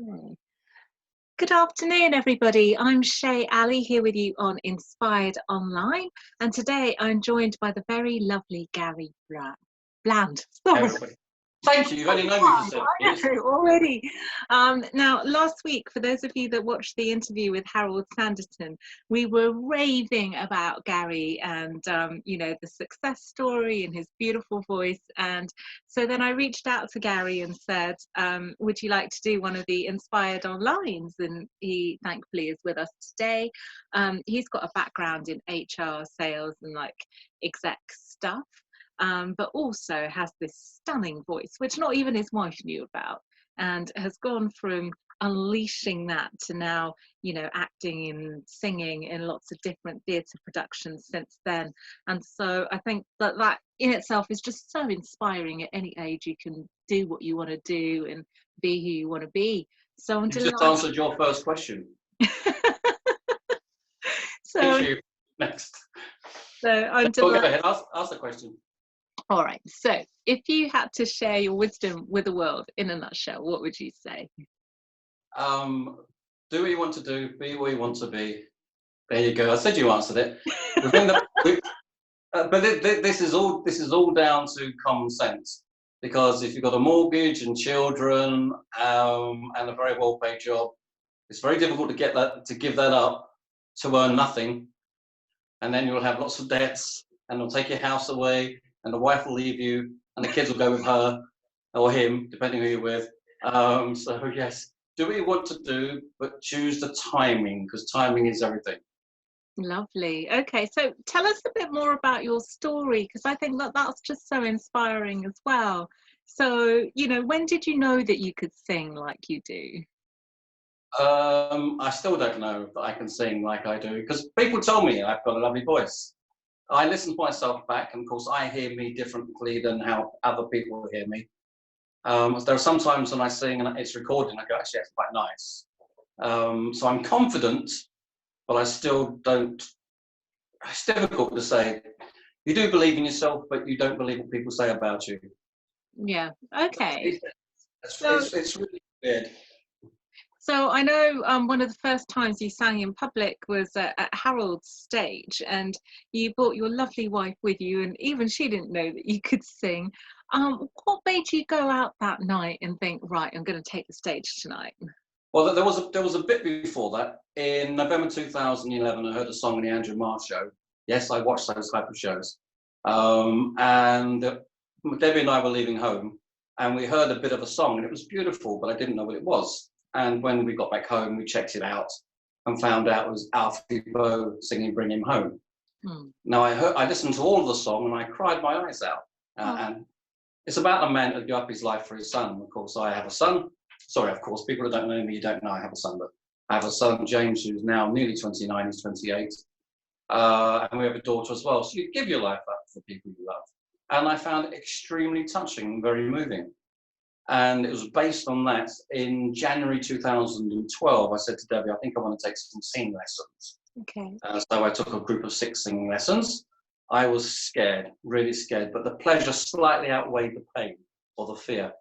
Okay. Good afternoon, everybody. I'm Shay Ali here with you on Inspired Online, and today I'm joined by the very lovely Gary Bland. Sorry. Everybody. Thank you. You've only known me for 7 I years. know, already. Now, last week, for those of you that watched the interview with Harold Sanderson, we were raving about Gary and, the success story and his beautiful voice. And so then I reached out to Gary and said, would you like to do one of the Inspired Onlines? And he thankfully is with us today. He's got a background in HR, sales, and like exec stuff. But also has this stunning voice, which not even his wife knew about, and has gone from unleashing that to now, acting and singing in lots of different theatre productions since then. And so I think that in itself is just so inspiring. At any age, you can do what you want to do and be who you want to be. So I'm You delighted. just answered your first question. Thank you. Next. So I'm delighted. Go ahead. Ask the question. All right. So if you had to share your wisdom with the world in a nutshell, what would you say? Do what you want to do, be what you want to be. There you go. I said you answered it. But this is all down to common sense. Because if you've got a mortgage and children and a very well-paid job, it's very difficult to give that up to earn nothing, and then you'll have lots of debts, and they'll take your house away, and the wife will leave you, and the kids will go with her or him, depending who you're with. So yes, do what you want to do, but choose the timing, because timing is everything. Lovely. Okay, so tell us a bit more about your story, because I think that's just so inspiring as well. So, when did you know that you could sing like you do? I still don't know that I can sing like I do, because people tell me I've got a lovely voice. I listen to myself back, and of course I hear me differently than how other people hear me. There are some times when I sing and it's recorded and I go, actually, that's quite nice. So I'm confident, but I still don't. It's difficult to say. You do believe in yourself, but you don't believe what people say about you. Yeah. Okay. It's really weird. So I know one of the first times you sang in public was at Harold's stage, and you brought your lovely wife with you, and even she didn't know that you could sing. What made you go out that night and think, right, I'm going to take the stage tonight? Well, there was a bit before that. In November 2011, I heard a song on the Andrew Marr show. Yes, I watched those type of shows. And Debbie and I were leaving home, and we heard a bit of a song, and it was beautiful, but I didn't know what it was. And when we got back home, we checked it out and found out it was Alfie Boe singing "Bring Him Home." Now I listened to all of the song and I cried my eyes out. And it's about a man who gave up his life for his son. Of course, I have a son. Sorry, of course, people who don't know me, you don't know I have a son, but I have a son, James, who's now nearly 29, he's 28. And we have a daughter as well. So you give your life up for people you love. And I found it extremely touching and very moving. And it was based on that. In January 2012, I said to Debbie, I think I want to take some singing lessons. Okay. So I took a group of 6 singing lessons. I was scared, really scared, but the pleasure slightly outweighed the pain or the fear.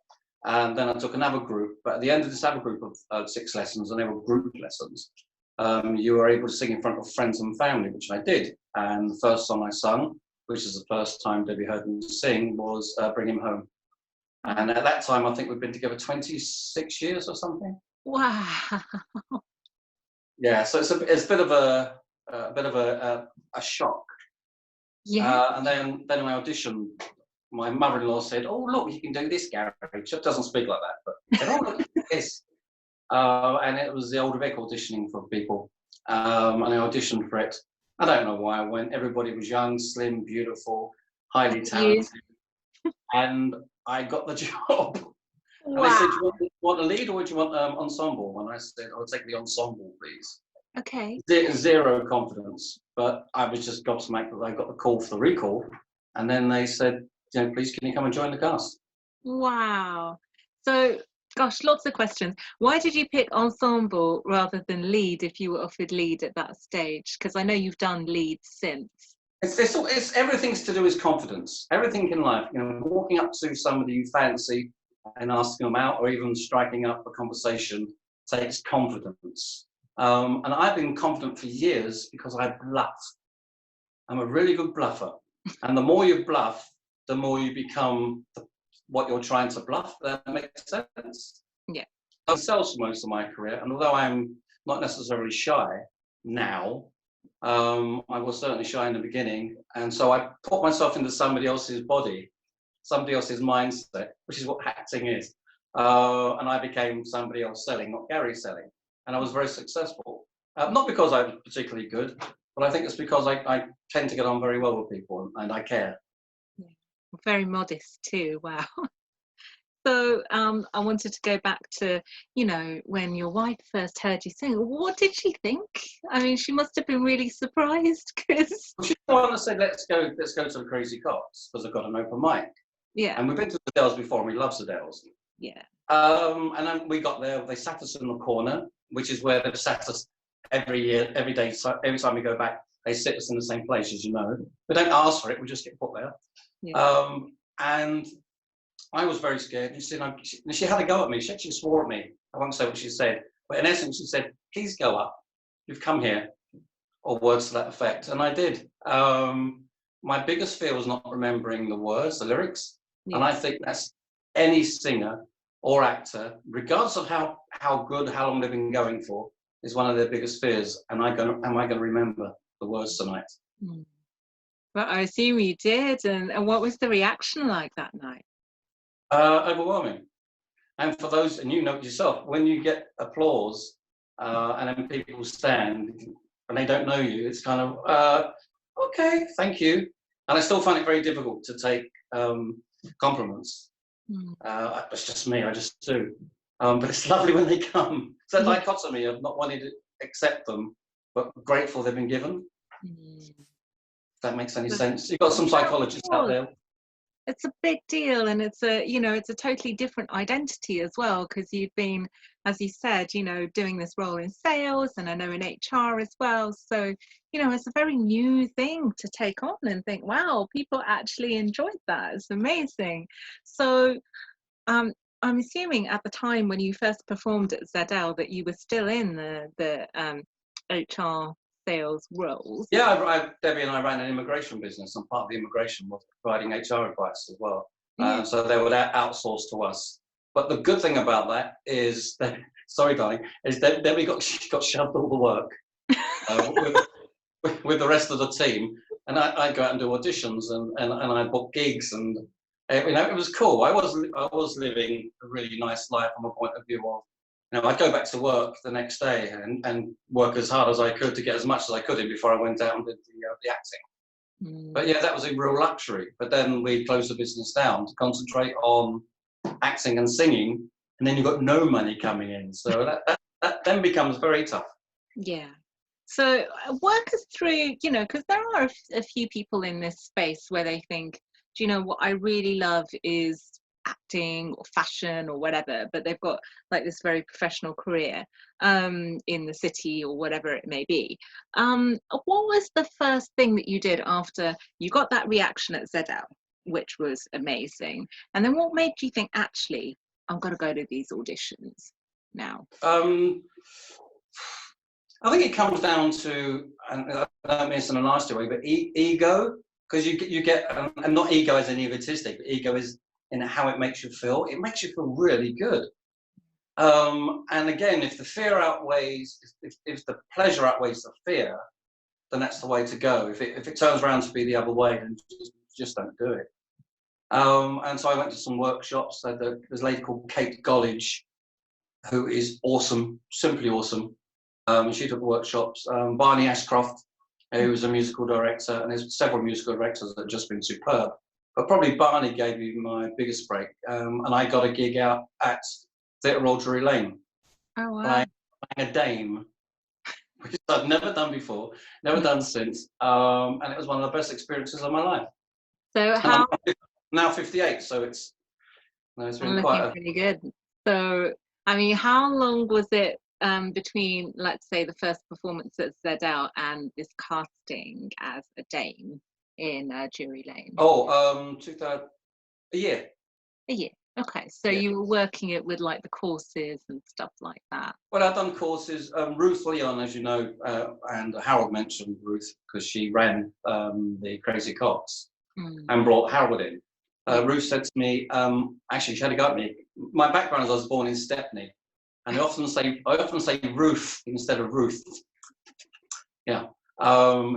And then I took another group, but at the end of this other group of 6 lessons, and they were group lessons, you were able to sing in front of friends and family, which I did. And the first song I sung, which is the first time Debbie heard me sing, was Bring Him Home. And at that time, I think we've been together 26 years or something. Wow. Yeah, so it's a bit of a shock. Yeah. And then in my audition, my mother-in-law said, "Oh, look, you can do this, Gary." She doesn't speak like that, but she said, "Oh, look, this." And it was the old Vic auditioning for people. And I auditioned for it. I don't know why I went. Everybody was young, slim, beautiful, highly talented. And I got the job. Wow. And they said, "Do you want a lead or do you want ensemble?" And I said, "I'll take the ensemble, please." Okay. Zero confidence, but I was just gobsmacked that I got the call for the recall. And then they said, "Please, can you come and join the cast?" Wow. So, gosh, lots of questions. Why did you pick ensemble rather than lead if you were offered lead at that stage? Because I know you've done lead since. It's everything's to do with confidence. Everything in life, walking up to somebody you fancy and asking them out, or even striking up a conversation takes confidence. And I've been confident for years because I bluff. I'm a really good bluffer. And the more you bluff, the more you become what you're trying to bluff. That makes sense. Yeah. I've sold for most of my career, and although I'm not necessarily shy now, I was certainly shy in the beginning. And so I put myself into somebody else's body, somebody else's mindset, which is what acting is. And I became somebody else selling, not Gary selling. And I was very successful. Not because I was particularly good, but I think it's because I tend to get on very well with people and I care. Yeah. Very modest too. Wow. So I wanted to go back to, you know, when your wife first heard you sing. What did she think? I mean, she must have been really surprised because. She's the one that said, let's go to the Crazy Cots because I've got an open mic. Yeah. And we've been to Adele's before, and we love Adele's. Yeah. And then we got there. They sat us in the corner, which is where they've sat us every year, every day. So every time we go back, they sit us in the same place, as you know. We don't ask for it; we just get put there. Yeah. And I was very scared. She had a go at me. She actually swore at me. I won't say what she said, but in essence, she said, "Please go up. You've come here," or words to that effect. And I did. My biggest fear was not remembering the words, the lyrics. Yeah. And I think that's any singer or actor, regardless of how good, how long they've been going for, is one of their biggest fears. Am I going to remember the words tonight? Mm. Well, I assume you did. And what was the reaction like that night? Overwhelming. And for those, and you know it yourself, when you get applause and then people stand and they don't know you, it's kind of, okay, thank you. And I still find it very difficult to take compliments. It's just me, I just do. But it's lovely when they come. It's that dichotomy of not wanting to accept them, but grateful they've been given. If that makes any sense. You've got some psychologists out there. It's a big deal, and it's a totally different identity as well, because you've been, as you said, doing this role in sales, and I know in HR as well. So, it's a very new thing to take on and think, wow, people actually enjoyed that. It's amazing. So, I'm assuming at the time when you first performed at Adele that you were still in the HR sales roles. Yeah, Debbie and I ran an immigration business, and part of the immigration was providing HR advice as well. So they would outsource to us. But the good thing about that is that, sorry, darling, is that Debbie got shoved all the work with the rest of the team, and I'd go out and do auditions and I'd book gigs, and it was cool. I was living a really nice life from a point of view of, I'd go back to work the next day and work as hard as I could to get as much as I could in before I went out and did the acting. But yeah, that was a real luxury. But then we closed the business down to concentrate on acting and singing, and then you've got no money coming in. So that then becomes very tough. Yeah. So work us through, because there are a few people in this space where they think, do you know what I really love is acting or fashion or whatever, but they've got like this very professional career in the city or whatever it may be. What was the first thing that you did after you got that reaction at Adele, which was amazing? And then what made you think, actually, I'm going to go to these auditions now? I think it comes down to, and I don't mean this in a nasty way, but ego, because you get, and not ego as in egotistic, but ego is in how it makes you feel. It makes you feel really good. And again, if the fear outweighs, if the pleasure outweighs the fear, then that's the way to go. If it turns around to be the other way, then just don't do it. And so I went to some workshops. There's a lady called Kate Gollidge, who is awesome, simply awesome. She took workshops. Barney Ashcroft, who was a musical director, and there's several musical directors that have just been superb. But probably Barney gave me my biggest break. And I got a gig out at Theatre Royal Drury Lane. Oh, wow. Playing a dame, which I've never done before, never done since. And it was one of the best experiences of my life. So how? I'm now 58, so it's been quite pretty good. So, I mean, how long was it between, let's say, the first performance at Adele and this casting as a dame in Drury Lane? Oh, a year. A year. Okay, so Yeah. you were working it with like the courses and stuff like that. Well, I've done courses. Ruth Leon, as you know, and Harold mentioned Ruth because she ran the Crazy Cox Mm. and brought Harold in. Yeah. Ruth said to me, actually, she had a go at me. My background is I was born in Stepney, and I often say Ruth instead of Ruth. Yeah,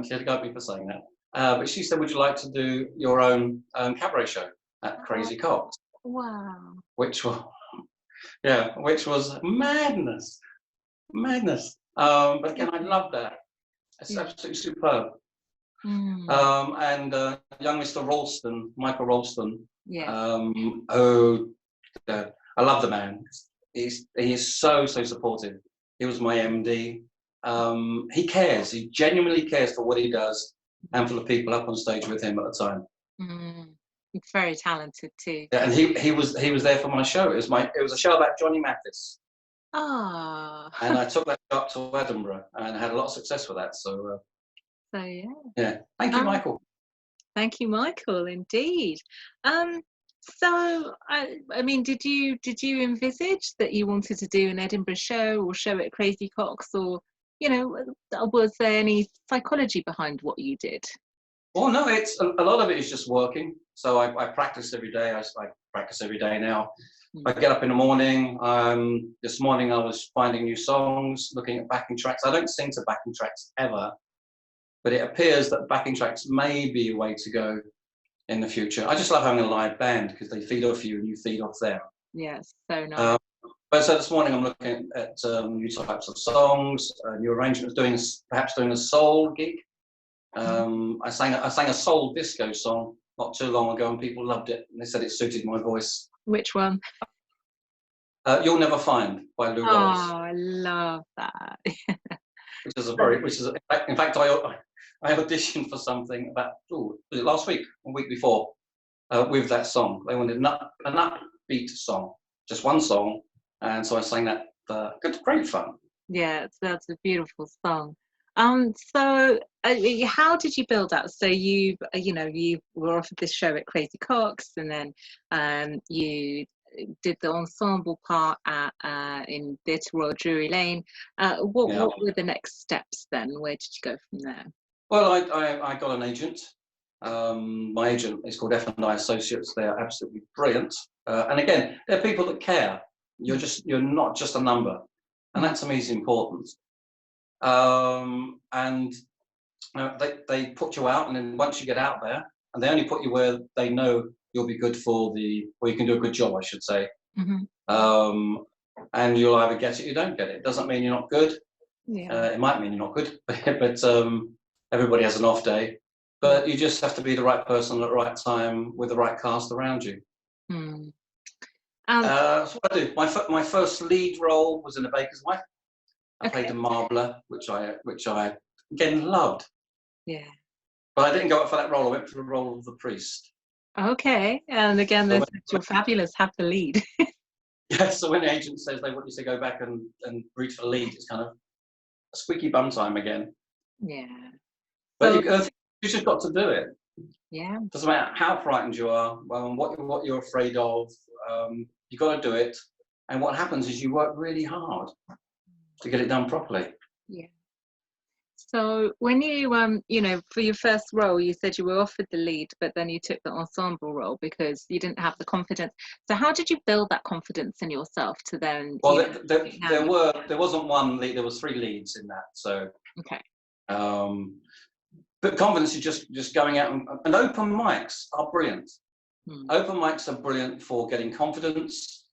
she had a go at me for saying that. But she said, "Would you like to do your own cabaret show at Oh, Crazy Cox?" wow. Which was which was madness. Madness. But again, I Okay. love that. It's Yeah. absolutely superb. Mm. And young Mr. Ralston, Michael Ralston. Yes. Oh, I love the man. He is so supportive. He was my MD. He cares. He genuinely cares for what he does and for the people up on stage with him at the time. Mm. He's very talented too. Yeah, and he was there for my show. It was a show about Johnny Mathis. Ah. And I took that up to Edinburgh and had a lot of success with that. So, So yeah. yeah, thank you, Um, Michael. Thank you, Michael. Indeed. Um, so I mean, did you envisage that you wanted to do an Edinburgh show or show at Crazy Cox, or was there any psychology behind what you did? Well, no, it's a lot of it is just working. So I practice every day. I practice every day now. I get up in the morning. This morning I was finding new songs, looking at backing tracks. I don't sing to backing tracks ever, but it appears that backing tracks may be a way to go in the future. I just love having a live band because they feed off you and you feed off them. Yes, so nice. Um, but so this morning I'm looking at new types of songs, new arrangements, perhaps doing a soul gig. I sang a soul disco song not too long ago, and people loved it. And they said it suited my voice. Which one? "You'll Never Find" by Lou Oh, Rawls, I love that. which is in fact I auditioned for something about was it last week, a week before, with that song. They wanted an upbeat song, just one song, and so I sang that. Good, great fun. Yeah, that's a beautiful song. So how did you build up? So you were offered this show at Crazy Cox, and then you did the ensemble part at in Theatre Royal Drury Lane. What Yeah. were the next steps then? Where did you go from there? Well, I got an agent. My agent is called F&I Associates. They're absolutely brilliant. And again, they're people that care. You're not just a number, and that's amazingly important. And they put you out, and then once you get out there, and they only put you where they know you'll be good or you can do a good job, I should say. Mm-hmm. And you'll either get it or you don't get it. It doesn't mean you're not good. Yeah. It might mean you're not good, but everybody has an off day. But you just have to be the right person at the right time with the right cast around you. Mm. That's what I do. My first lead role was in The Baker's Wife. I played Okay. a marbler, which I again loved. Yeah. But I didn't go up for that role. I went for the role of the priest. Okay. And again, So you're fabulous. Have the lead. yeah, so when the agent says they want you to go back and reach for the lead, it's kind of a squeaky bum time again. Yeah. But So, you just got to do it. yeah. Doesn't matter how frightened you are, what you're afraid of, you got to do it. And what happens is you work really hard to get it done properly. Yeah. So when you for your first role, you said you were offered the lead, but then you took the ensemble role because you didn't have the confidence. So how did you build that confidence in yourself to then? Well, there wasn't one lead. There was 3 leads in that. So okay. But confidence is just going out and open mics are brilliant. Open mics are brilliant for getting confidence.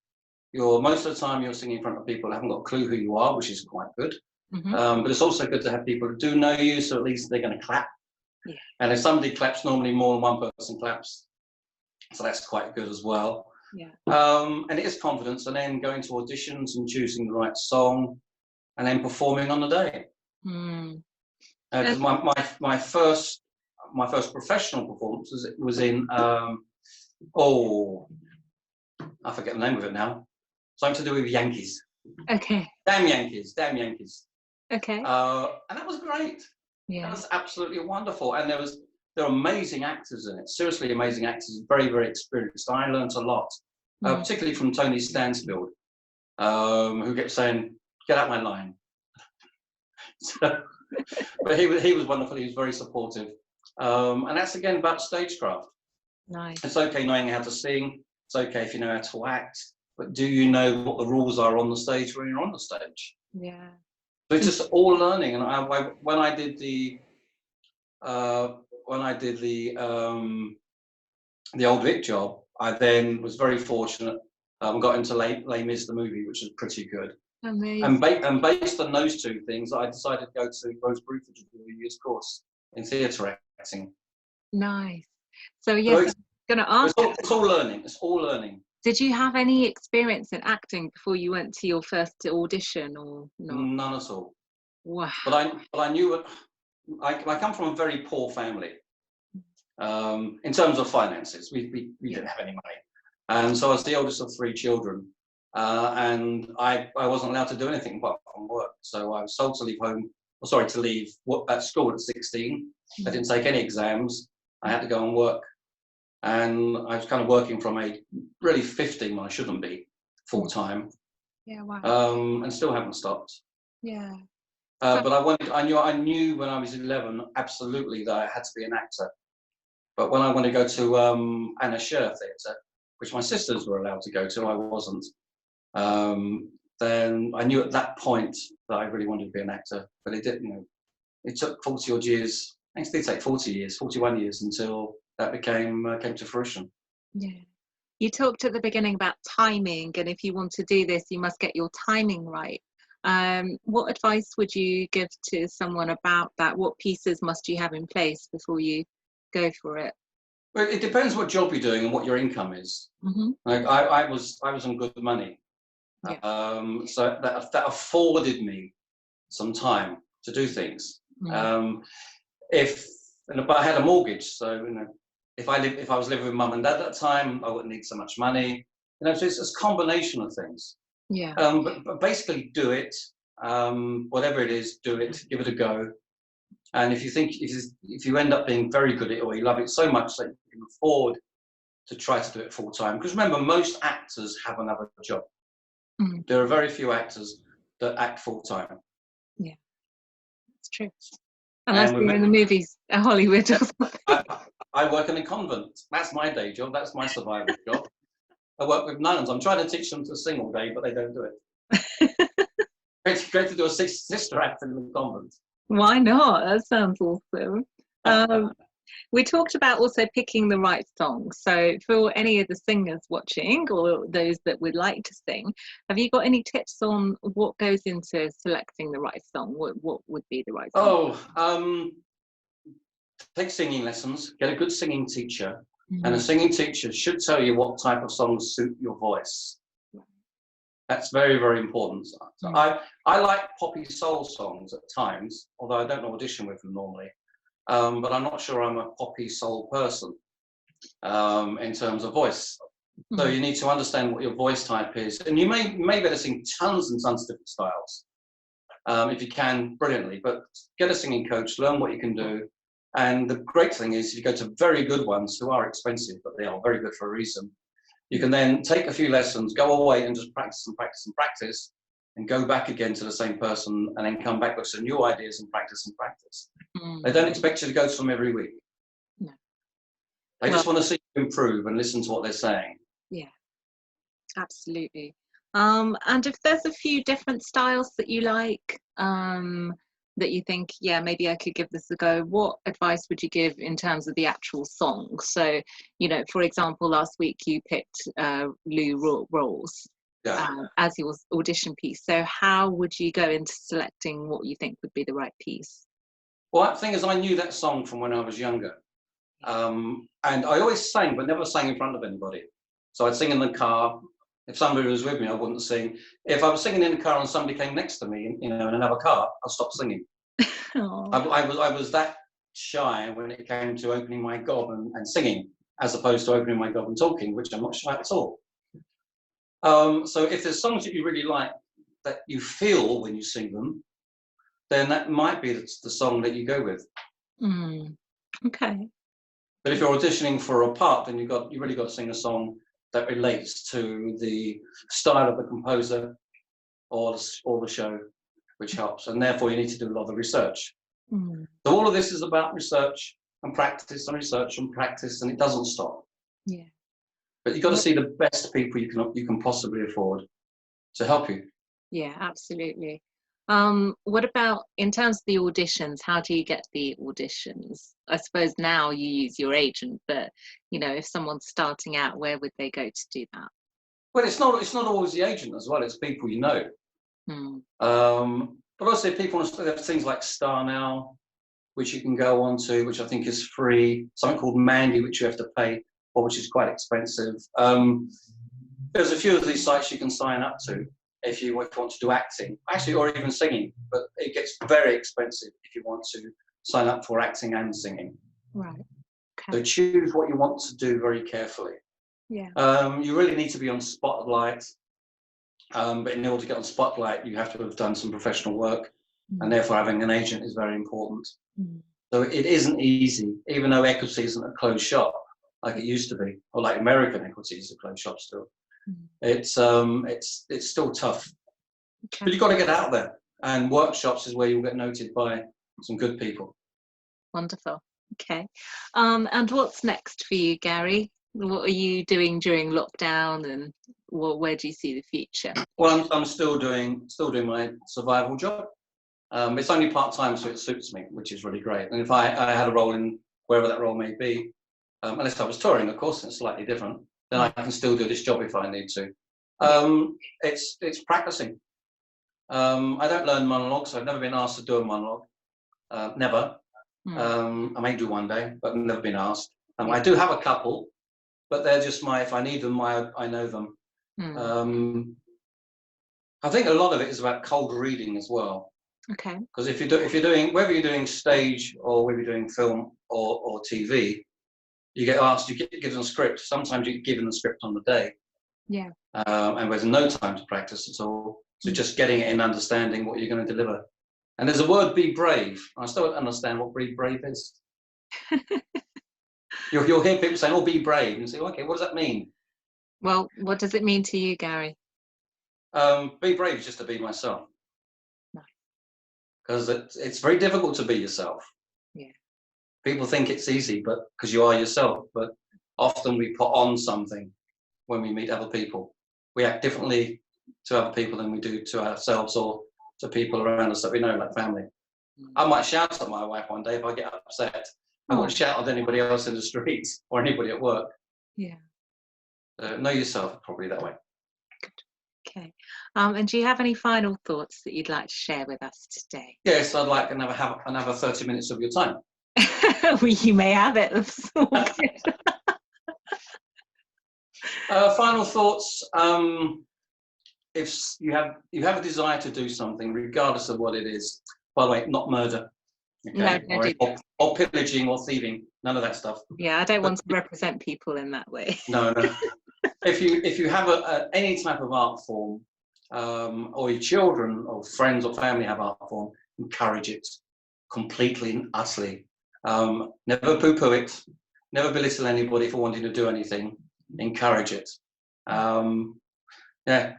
Most of the time you're singing in front of people who haven't got a clue who you are, which is quite good. But it's also good to have people who do know you, so at least they're going to clap. Yeah. And if somebody claps, normally more than one person claps, so that's quite good as well. Yeah. And it is confidence, and then going to auditions and choosing the right song, and then performing on the day. Because my first professional performance was in I forget the name of it now. Something to do with Yankees. Okay. Damn Yankees. Okay. And that was great. Yeah. That was absolutely wonderful. And there are amazing actors in it. Seriously amazing actors. Very, very experienced. I learned a lot particularly from Tony Stansfield, who kept saying, "Get out my line." So, but he was wonderful. He was very supportive, and that's again about stagecraft. Nice. It's okay knowing how to sing. It's okay if you know how to act, but do you know what the rules are on the stage when you're on the stage? Yeah. So it's just all learning. And when I did the Old Vic job, I then was very fortunate. Got into Les Mis the movie, which was pretty good. Amazing. And based on those two things, I decided to go to Rose Bruford to do a year's course in theatre acting. Nice. So yes, So I'm going to ask. it's all learning. It's all learning. Did you have any experience in acting before you went to your first audition, or not? None at all. Wow. But I knew it. I come from a very poor family. In terms of finances, we didn't have any money, and so I was the oldest of 3 children, and I wasn't allowed to do anything apart from work. So I was told to leave home. To leave at school at 16. I didn't take any exams. I had to go and work, and I was kind of working from really 15 when I shouldn't be, full time. Yeah. Wow. And still haven't stopped. Yeah. But I knew when I was 11 absolutely that I had to be an actor. But when I wanted to go to Anna Scher Theatre, which my sisters were allowed to go to, I wasn't. Then I knew at that point that I really wanted to be an actor. But it didn't. It took 40 odd years. It did take 40 years, 41 years until that came to fruition. Yeah. You talked at the beginning about timing, and if you want to do this, you must get your timing right. What advice would you give to someone about that? What pieces must you have in place before you go for it? Well, it depends what job you're doing and what your income is. Mm-hmm. Like I was on good money, Yeah. so that afforded me some time to do things. But I had a mortgage, so if I was living with mum and dad at the time, I wouldn't need so much money. So it's a combination of things. Yeah. But basically, do it. Whatever it is, do it. Give it a go. And if you end up being very good at it, or you love it so much that you can afford to try to do it full time, because remember, most actors have another job. There are very few actors that act full time. Yeah, that's true. Unless you're in the movies at Hollywood. I work in a convent. That's my day job. That's my survival job. I work with nuns. I'm trying to teach them to sing all day, but they don't do it. Great to do a sister act in the convent. Why not? That sounds awesome. We talked about also picking the right song. So for any of the singers watching, or those that would like to sing, have you got any tips on what goes into selecting the right song? What would be the right song? Take singing lessons, get a good singing teacher, and a singing teacher should tell you what type of songs suit your voice. That's very, very important. So I like poppy soul songs at times, although I don't audition with them normally. But I'm not sure I'm a poppy soul person in terms of voice. So you need to understand what your voice type is. And you may be able to sing tons and tons of different styles. If you can, brilliantly. But get a singing coach, learn what you can do. And the great thing is, if you go to very good ones, who are expensive, but they are very good for a reason, you can then take a few lessons, go away and just practice and practice and practice, and go back again to the same person, and then come back with some new ideas and practice and practice. They don't expect you to go to them every week. No. They just want to see you improve and listen to what they're saying. Yeah, absolutely. And if there's a few different styles that you like, that you think, yeah, maybe I could give this a go, what advice would you give in terms of the actual song? So, for example, last week you picked Lou Rawls as your audition piece. So how would you go into selecting what you think would be the right piece? Well, the thing is, I knew that song from when I was younger. And I always sang, but never sang in front of anybody. So I'd sing in the car. If somebody was with me, I wouldn't sing. If I was singing in the car and somebody came next to me, in another car, I'll stop singing. I was that shy when it came to opening my gob and singing, as opposed to opening my gob and talking, which I'm not shy at all. So if there's songs that you really like, that you feel when you sing them, then that might be the song that you go with. Okay. But if you're auditioning for a part, then you really got to sing a song that relates to the style of the composer or the show, which helps. And therefore, you need to do a lot of research. Mm. So all of this is about research and practice and research and practice, and it doesn't stop. Yeah. But you've got to see the best people you can possibly afford to help you. Yeah, absolutely. What about in terms of the auditions? How do you get the auditions? I suppose now you use your agent, but you know, if someone's starting out, where would they go to do that? Well, it's not always the agent as well. It's people you know. Mm. But also people have things like Star Now, which you can go on to, which I think is free. Something called Mandy, which you have to pay for, which is quite expensive. There's a few of these sites you can sign up to if you want to do acting, actually, or even singing. But it gets very expensive if you want to sign up for acting and singing. Right. Okay. So choose what you want to do very carefully. Yeah. You really need to be on Spotlight. But in order to get on Spotlight, you have to have done some professional work, and therefore having an agent is very important. So it isn't easy, even though equity isn't a closed shop like it used to be, or like American equity is a closed shop still. It's still tough. Okay. But you've got to get out there, and workshops is where you'll get noted by some good people. Wonderful. Okay. And what's next for you, Gary? What are you doing during lockdown, and where do you see the future? Well, I'm still doing my survival job. It's only part-time, so it suits me, which is really great. And if I had a role in wherever that role may be, unless I was touring, of course, it's slightly different, then I can still do this job if I need to. It's practicing. I don't learn monologues. I've never been asked to do a monologue. Never. I may do one day, but I've never been asked. I do have a couple, but they're just if I need them, I know them. I think a lot of it is about cold reading as well. Okay. Because if you're doing whether you're doing stage or whether you're doing film or TV, you get asked, you get given a script. Sometimes you get given the script on the day. Yeah. And there's no time to practice at all. So just getting it and understanding what you're going to deliver. And there's a word, be brave. I still don't understand what be brave is. You'll hear people saying, oh, be brave. And you say, okay, what does that mean? Well, what does it mean to you, Gary? Be brave is just to be myself. Because it's very difficult to be yourself. Yeah. People think it's easy, but because you are yourself. But often we put on something when we meet other people. We act differently to other people than we do to ourselves or to people around us that we know, like family. I might shout at my wife one day if I get upset. I won't shout at anybody else in the streets or anybody at work. Yeah. Know yourself, probably that way. Okay. And do you have any final thoughts that you'd like to share with us today? Yes, I'd like to have another 30 minutes of your time. Well, you may have it. Final thoughts. If you have a desire to do something, regardless of what it is, by the way, not murder, okay? No, or pillaging or thieving, none of that stuff. Yeah, I don't want to represent people in that way. No. If you have any type of art form, or your children or friends or family have art form, encourage it completely and utterly. Never poo-poo it. Never belittle anybody for wanting to do anything. Encourage it. Yeah.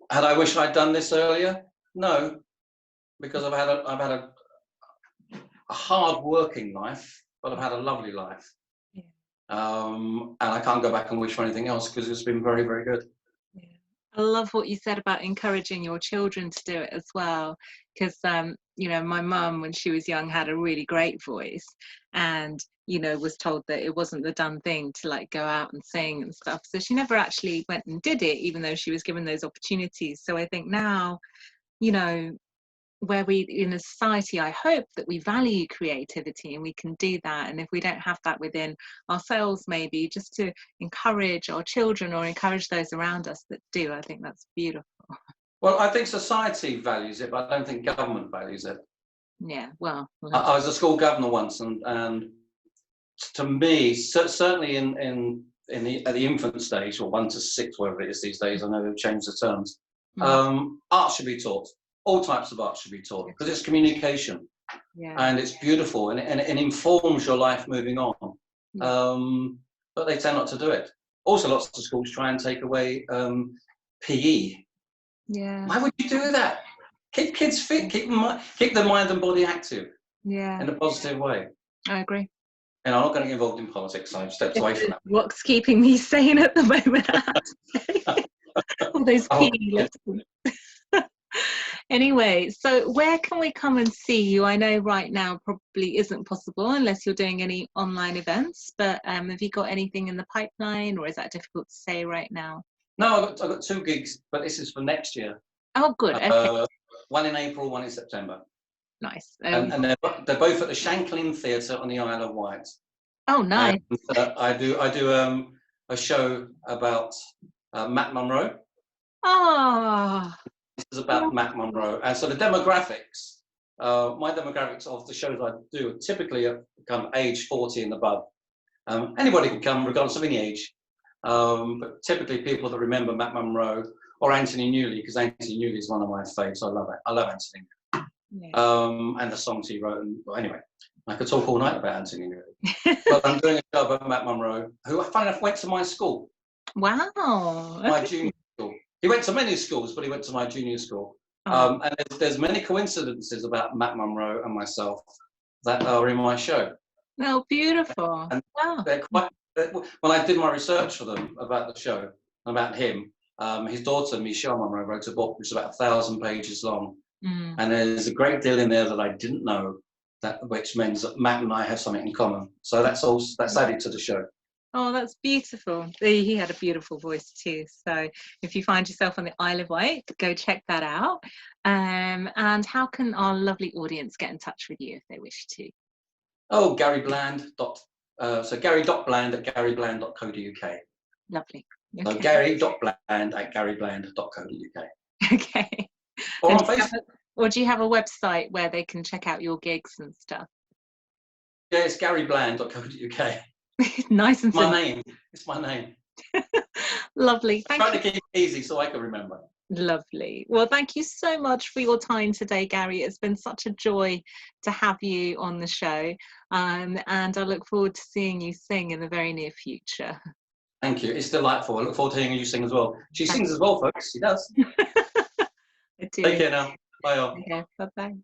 Had I wished I'd done this earlier? No, because I've had a hard working life, but I've had a lovely life. Yeah. And I can't go back and wish for anything else because it's been very, very good. Yeah. I love what you said about encouraging your children to do it as well, because you know, my mum when she was young had a really great voice, and you know, was told that it wasn't the done thing to like go out and sing and stuff, so she never actually went and did it, even though she was given those opportunities. So I think now, you know, where we in a society, I hope that we value creativity and we can do that, and if we don't have that within ourselves, maybe just to encourage our children or encourage those around us that do. I think that's beautiful. Well, I think society values it, but I don't think government values it. Yeah, well, I was a school governor once, and to me, certainly at the infant stage, or 1 to 6, whatever it is these days, I know they've changed the terms. Art should be taught. All types of art should be taught because it's communication, and it's beautiful, and it informs your life moving on. But they tend not to do it. Also, lots of schools try and take away PE. Yeah. Why would you do that? Keep kids fit, keep their mind and body active in a positive way. I agree. And I'm not going to get involved in politics, so I've stepped away from that. What's keeping me sane at the moment? All those PE lessons. Anyway, so where can we come and see you? I know right now probably isn't possible unless you're doing any online events, but have you got anything in the pipeline, or is that difficult to say right now? No, I've got 2 gigs, but this is for next year. Oh, good. Okay. One in April, one in September. Nice. And they're both at the Shanklin Theatre on the Isle of Wight. Oh, nice. And, I do a show about Matt Monro. Oh. This is about Matt Monro, and so the demographics. My demographics of the shows I do typically come age 40 and above. Anybody can come, regardless of any age. But typically people that remember Matt Monro or Anthony Newley, because Anthony Newley is one of my faves. I love it. I love Anthony. Yeah. And the songs he wrote. And well, anyway, I could talk all night about Anthony Newley. But I'm doing a show about Matt Monro, who, funny enough, went to my school. Wow. My junior school. He went to many schools, but he went to my junior school. And there's many coincidences about Matt Monro and myself that are in my show. Oh, beautiful. And they're quite, when I did my research for them about the show, about him, his daughter, Michelle Monro, wrote a book which is about 1,000 pages long. And there's a great deal in there that I didn't know, which means that Matt and I have something in common. So that's added to the show. Oh, that's beautiful. He had a beautiful voice too. So if you find yourself on the Isle of Wight, go check that out. And how can our lovely audience get in touch with you if they wish to? Oh, Gary Bland. So gary.bland@garybland.co.uk. Lovely. Okay. So gary.bland@garybland.co.uk. Okay. Or on Facebook. Or do you have a website where they can check out your gigs and stuff? Yeah, it's garybland.co.uk. Nice and simple. It's my name. Lovely. Trying to keep it easy so I can remember. Lovely. Well, thank you so much for your time today, Gary. It's been such a joy to have you on the show. And I look forward to seeing you sing in the very near future. Thank you. It's delightful. I look forward to hearing you sing as well. She sings as well, folks. She does. I do. Take care now. Bye all. Okay, bye-bye.